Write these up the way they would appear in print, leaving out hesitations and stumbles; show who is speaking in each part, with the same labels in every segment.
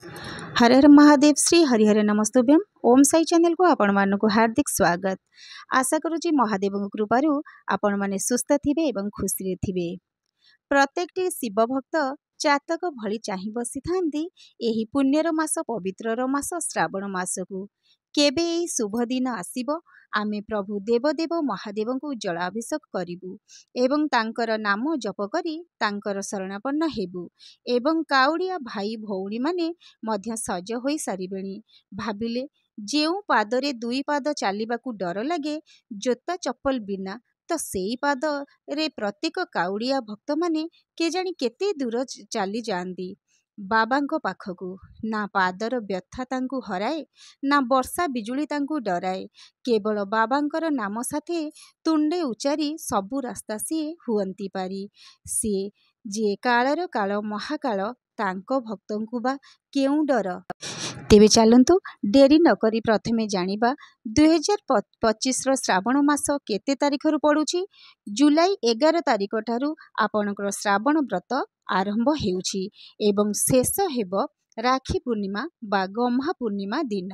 Speaker 1: हर हर महादेव श्री हरिहर नमस्तुभ्यम ओम Sai channel को आपण मानक हार्दिक स्वागत। आशा करुची महादेव कृपारू आपण माने सुस्थ थिबे एवं खुशी थिबे। प्रत्येकटी शिव भक्त चातक भली चाहि बसी थांती एही पुण्यर मास पवित्रर मास श्रावण मास को केबे एही शुभ दिन आसीबो आमे प्रभु देवदेव महादेव को जलाभिषेक करिबु एवं तांकर नाम जप करी तांकर शरणापन्न हेबु एवं काउड़िया भाई भौणी माने मध्य सज होई सारिबेणी। भाबिले जेउ पादरे दुई पाद चालिबाकू डर लागे जोता चप्पल बिना तो सेई पाद रे प्रत्येक काउड़िया भक्त माने केजाणी केते दूर चली जाती बाबांको पाखकू। ना पादर व्यथा तांकू हराए ना वर्षा बिजुली तांकू डराए, केवल बाबांकर नाम साथे तुंडे उचारी सबु रास्ता सीए हुअंती पारी। सीए जे कालर काल महाकाल तांको भक्तंकू बा केउ डर। तेबे चलतु डेरी नकरी प्रथमे जानिबा 2025 श्रावण मास केते तारीख रु पड़ुछि। जुलाई 11 तारीख ठारू आपणकर श्रावण व्रत आरंभ हेउछि एवं शेष हेब राखी पूर्णिमा बा गम्हा पूर्णिमा दिन।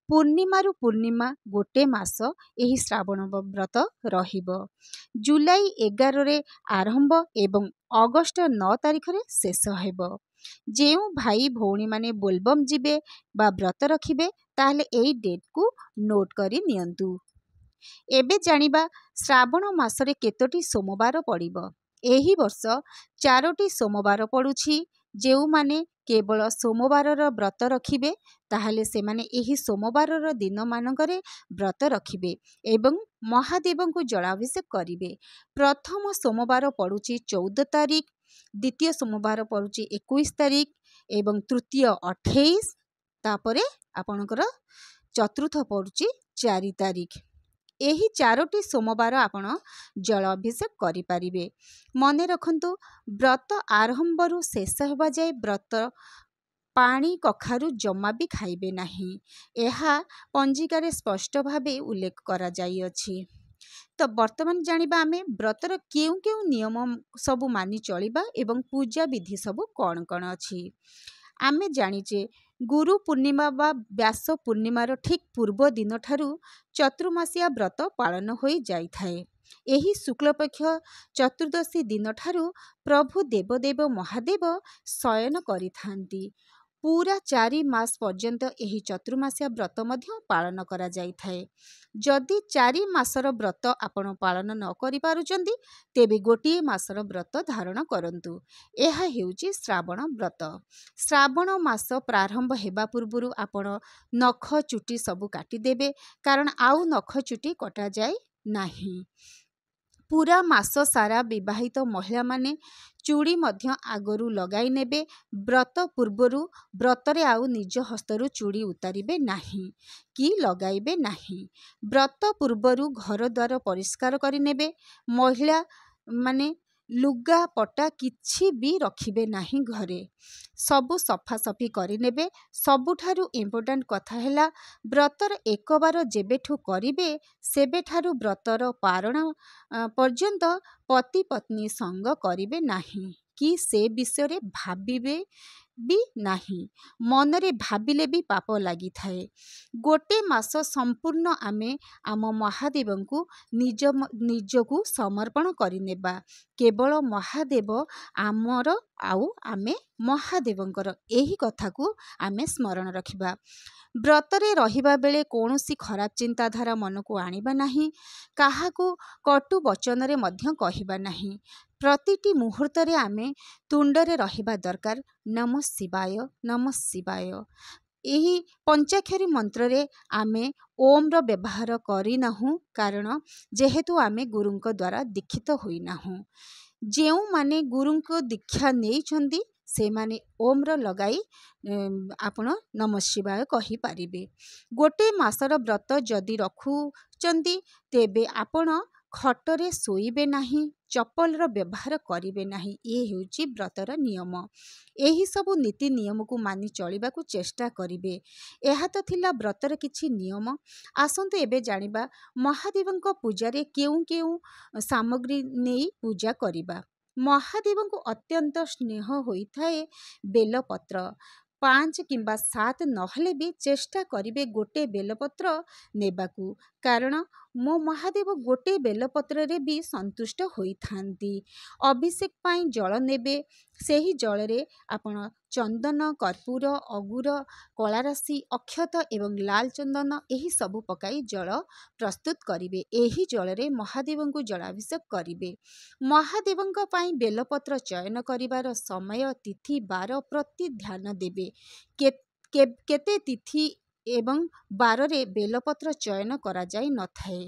Speaker 1: पूर्णिमारु पूर्णिमा गोटे मास एही श्रावण व्रत रहिब। जुलाई 11 रे आरंभ एवं अगस्ट 9 तारीख रे शेष हेब। जेउ भाई भौणी माने बोलबम जिबे बा व्रत रखिबे ताहले एही डेट को नोट करी नियंतु। एबे जानिबा श्रावण मासरे केतोटी सोमवार पड़िब। एही वर्ष 4टी सोमवार पड़ुछि। जेउ माने केवल सोमवारर व्रत रखिबे ताहले से माने एही सोमवारर दिन मानकरे व्रत रखिबे एवं महादेव को जलाभिषेक करिबे। प्रथम सोमवार पड़ुछि 14 तारीख, द्वितीय सोमवार पड़ुछि 21 तारीख एवं तृतीय 28, तापरे आपणकर चतुर्थ पड़ुछि 4 तारीख। एही 4टी सोमवार आपण जल अभिषेक करि परिबे। मने रखंतु व्रत आरंभरु शेष हेबा जाय व्रत पानी कखारु जमा भी खाइबे नाही। एहा पंजिकारे स्पष्ट भावे उल्लेख करा जाई अछि। तो वर्तमान जानिबा आमे व्रतर केउ केउ नियम सबु मानि चलिबा एवं पूजा विधि सबु कौन कौन अछि। आमे जानिचे गुरु पूर्णिमा बा व्यास पूर्णिमार ठीक पूर्व दिन ठारू चतुर्मासिया व्रत पालन होई जाई थाए। एही शुक्लपक्ष चतुर्दशी दिन ठारू प्रभु देवदेव महादेव शयन करि थांती। पूरा 4 मास पर्यंत एही चतुर्मासिया व्रत मध्य पालन करा जाई थाए। जदि 4 मासर व्रत आपण पालन न करि पारुचंदी तेबे गोटिए मासर व्रत धारण करंतु। एहा हेउची श्रावण व्रत। श्रावण मास प्रारंभ हेबा पूर्वरु आपण नख चुटी सबु काटी देबे कारण आउ नख चुटी कटा जाए नाही। पूरा मास सारा विवाहित महिला माने चूड़ी मध्य आगरू लगाई नेबे। व्रत पूर्वरु व्रतरे आउ निज हस्तरु चूड़ी उतारिबे नाही कि लगाइबे नाही। व्रत पूर्वरु घर द्वार परिष्कार करि नेबे। महिला माने लुगा पटा किछि भी रखिबे नाही घरे, सबु सफा सफी करि नेबे। सबुठारु इम्पोर्टेंट कथा हैला व्रतर एक बार जेबेठु करिबे सेबेठारु व्रतर पारण पर्यंत पति पत्नी संग करिबे नाही कि से विषय भाबिबे भी नाही। मनरे भाबिले भी पाप लागि थाए। गोटे मास संपूर्ण आमे आम महादेवंकु निजकु समर्पण करिनेबा। केवल महादेव आमर आउ आमे महादेवंकर एही कथा को आमे स्मरण रखिबा। व्रतरे रहिबा बेले कोनोसी खराब चिंताधारा मन को आनिबा नाही। काहाकू कटु वचन रे मध्य कहिबा नाही। प्रतिटी मुहूर्त रे आमे तुंडरे रहिबा दरकार नमः शिवाय नमः शिवाय। एही पंचाक्षरी मंत्र रे आमे ओम रो व्यवहार करि नाहु कारण जेहेतु आमे गुरुंक द्वारा दीक्षित होई नाहु। जेउ माने गुरुंक दीक्षा नेई छंदी से माने ओम रो लगाई आपण नमः शिवाय कहि पारिबे। गोटे मासर व्रत जदि रखुचंदी तेबे आपण खटरे सोइबे नाही, चप्पल रो व्यवहार करिबे नाही। ए हेउची व्रतर नियम। एही सबु नीति नियम को मानि चलिबा को चेष्टा करिबे। एहा तो थिला व्रतर किछि नियम। आसंतु एबे जानिबा महादेवंक पूजा रे केउ केउ सामग्री नेई पूजा करिबा। महादेवंकु अत्यंत स्नेह होई थाए बेलपत्र। 5 କିମ୍ବା 7 ନହେଲେ ବି ଚେଷ୍ଟା କରିବେ ଗୋଟେ ବେଲପତ୍ର ନେବାକୁ, କାରଣ ମୋ ମହାଦେବ ଗୋଟେ ବେଲପତ୍ରରେ ବି ସନ୍ତୁଷ୍ଟ ହୋଇଥାନ୍ତି। ଅଭିଷେକ ପାଇଁ ଜଳ ନେବେ, ସେହି ଜଳରେ ଆପଣ ଚନ୍ଦନ, କର୍ପୂର, ଅଗୁର, କଳାରାଶି, ଅକ୍ଷତ ଏବଂ ଲାଲ ଚନ୍ଦନ ଏହିସବୁ ପକାଇ ଜଳ ପ୍ରସ୍ତୁତ କରିବେ। ଏହି ଜଳରେ ମହାଦେବଙ୍କୁ ଜଳାଭିଷେକ କରିବେ। ମହାଦେବଙ୍କ ପାଇଁ ବେଲପତ୍ର ଚୟନ କରିବାର ସମୟ, ତିଥି, ବାର ପ୍ରତି ଧ୍ୟାନ ଦେବେ। କେତେ ତିଥି ଏବଂ ବାରରେ ବେଲପତ୍ର ଚୟନ କରାଯାଇ ନଥାଏ।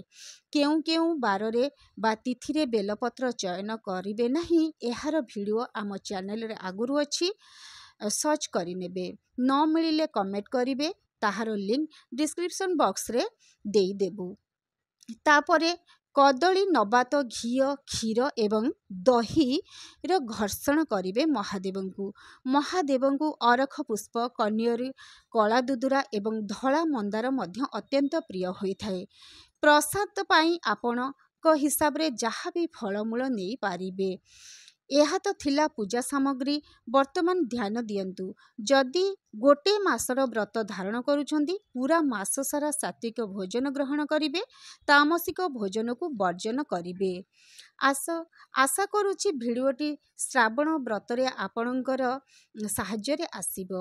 Speaker 1: କେଉଁ କେଉଁ ବାରରେ ବା ତିଥିରେ ବେଲପତ୍ର ଚୟନ କରିବେ ନାହିଁ, ଏହାର ଭିଡ଼ିଓ ଆମ ଚ୍ୟାନେଲରେ ଆଗରୁ ଅଛି, ସର୍ଚ୍ଚ କରିନେବେ। ନ ମିଳିଲେ କମେଣ୍ଟ କରିବେ, ତାହାର ଲିଙ୍କ ଡିସ୍କ୍ରିପ୍ସନ୍ ବକ୍ସରେ ଦେଇଦେବୁ। ତାପରେ କଦଳୀ, ନବାତ, ଘିଅ, କ୍ଷୀର ଏବଂ ଦହିର ଘର୍ଷଣ କରିବେ ମହାଦେବଙ୍କୁ। ମହାଦେବଙ୍କୁ ଅରଖ ପୁଷ୍ପ, କନିଅରି, କଳା ଦୁଦୁରା ଏବଂ ଧଳା ମନ୍ଦାର ମଧ୍ୟ ଅତ୍ୟନ୍ତ ପ୍ରିୟ ହୋଇଥାଏ। ପ୍ରସାଦ ପାଇଁ ଆପଣଙ୍କ ହିସାବରେ ଯାହା ବି ଫଳମୂଳ ନେଇପାରିବେ। ଏହା ତ ଥିଲା ପୂଜା ସାମଗ୍ରୀ। ବର୍ତ୍ତମାନ ଧ୍ୟାନ ଦିଅନ୍ତୁ, ଯଦି ଗୋଟେ ମାସର ବ୍ରତ ଧାରଣ କରୁଛନ୍ତି, ପୁରା ମାସ ସାରା ସାତ୍ତ୍ୱିକ ଭୋଜନ ଗ୍ରହଣ କରିବେ, ତାମସିକ ଭୋଜନକୁ ବର୍ଜନ କରିବେ। ଆଶା କରୁଛି ଭିଡ଼ିଓଟି ଶ୍ରାବଣ ବ୍ରତରେ ଆପଣଙ୍କର ସାହାଯ୍ୟରେ ଆସିବ।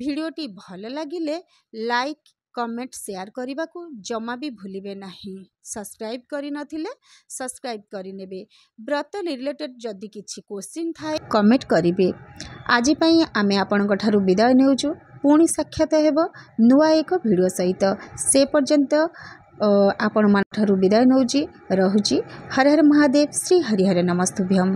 Speaker 1: ଭିଡ଼ିଓଟି ଭଲ ଲାଗିଲେ ଲାଇକ୍, କମେଣ୍ଟ, ସେୟାର କରିବାକୁ ଜମା ବି ଭୁଲିବେ ନାହିଁ। ସବସ୍କ୍ରାଇବ୍ କରିନଥିଲେ ସବସ୍କ୍ରାଇବ୍ କରିନେବେ। ବ୍ରତ ରିଲେଟେଡ୍ ଯଦି କିଛି କୋଶ୍ଚିନ୍ ଥାଏ କମେଣ୍ଟ କରିବେ। ଆଜି ପାଇଁ ଆମେ ଆପଣଙ୍କ ଠାରୁ ବିଦାୟ ନେଉଛୁ। ପୁଣି ସାକ୍ଷାତ ହେବ ନୂଆ ଏକ ଭିଡ଼ିଓ ସହିତ। ସେ ପର୍ଯ୍ୟନ୍ତ ଆପଣମାନଙ୍କଠାରୁ ବିଦାୟ ନେଉଛି, ରହୁଛି। ହର ହର ମହାଦେବ, ଶ୍ରୀ ହରିହର ନମସ୍ତୁଭ୍ୟମ୍।